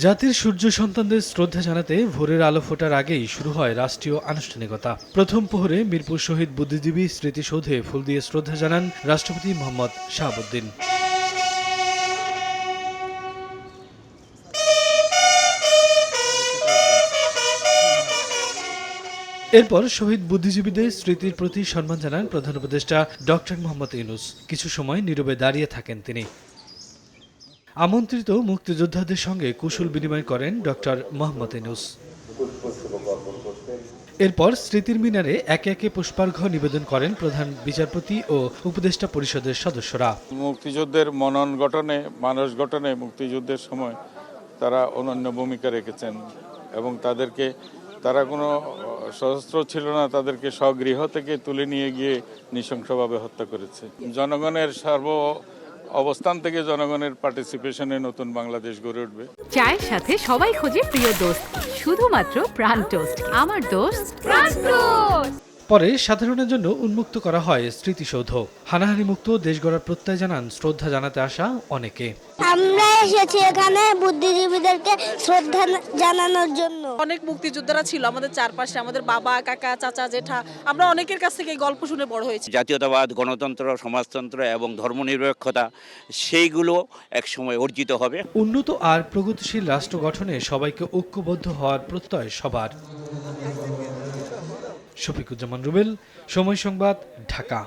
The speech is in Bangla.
জাতির সূর্য সন্তানদের শ্রদ্ধা জানাতে ভোরের আলো ফোটার আগেই শুরু হয় রাষ্ট্রীয় আনুষ্ঠানিকতা। প্রথম প্রহরে মিরপুর শহীদ বুদ্ধিজীবী স্মৃতিসৌধে ফুল দিয়ে শ্রদ্ধা জানান রাষ্ট্রপতি মোহাম্মদ শাহাবুদ্দিন। এরপর শহীদ বুদ্ধিজীবীদের স্মৃতির প্রতি সম্মান জানান প্রধান উপদেষ্টা ডক্টর মোহাম্মদ ইউনূস। কিছু সময় নীরবে দাঁড়িয়ে থাকেন তিনি। আমন্ত্রিত মুক্তিযোদ্ধাদের সঙ্গে কুশল বিনিময় করেন ডক্টর মোহাম্মদ ইউনূস। এরপর স্মৃতির মিনারে একে একে পুষ্পার্ঘ্য নিবেদন করেন প্রধান বিচারপতি ও উপদেষ্টা পরিষদের সদস্যরা। মুক্তিযুদ্ধের মনন গঠনে, মানস গঠনে মুক্তিযুদ্ধের সময় তারা অনন্য ভূমিকা রেখেছেন এবং তারা কোনো সশস্ত্র ছিল না, তাদেরকে স্বগৃহ থেকে তুলে নিয়ে গিয়ে নৃশংসভাবে হত্যা করেছে। জনগণের অবস্থান থেকে জনগণের পার্টিসিপেশনে নতুন বাংলাদেশ গড়ে উঠবে। চায়ের সাথে সবাই খোঁজে প্রিয় দোস্ত, শুধুমাত্র প্রাণ টোস্ট। আমার দোস্ত প্রাণ টোস্ট। পরে সাধারণের জন্য উন্মুক্ত করা হয় স্মৃতিসৌধ। হানাহানি মুক্ত দেশ গড়ার প্রত্যয় জানান শ্রদ্ধা জানাতে আসা অনেকে। আমরা এসেছি এখানে বুদ্ধিজীবীদেরকে শ্রদ্ধা জানানোর জন্য। অনেক মুক্তিযোদ্ধারা ছিল আমাদের চারপাশে, আমাদের বাবা, কাকা, চাচা, জেঠা। আমরা অনেকের কাছ থেকে গল্প শুনে বড় হয়েছি। জাতীয়তাবাদ, গণতন্ত্র, সমাজতন্ত্র এবং ধর্মনিরপেক্ষতা সেইগুলো একসময় অর্জিত হবে। উন্নত আর প্রগতিশীল রাষ্ট্র গঠনে সবাইকে ঐক্যবদ্ধ হওয়ার প্রত্যয় সবার। শফিকুজ্জামান রুবেল, সময় সংবাদ, ঢাকা।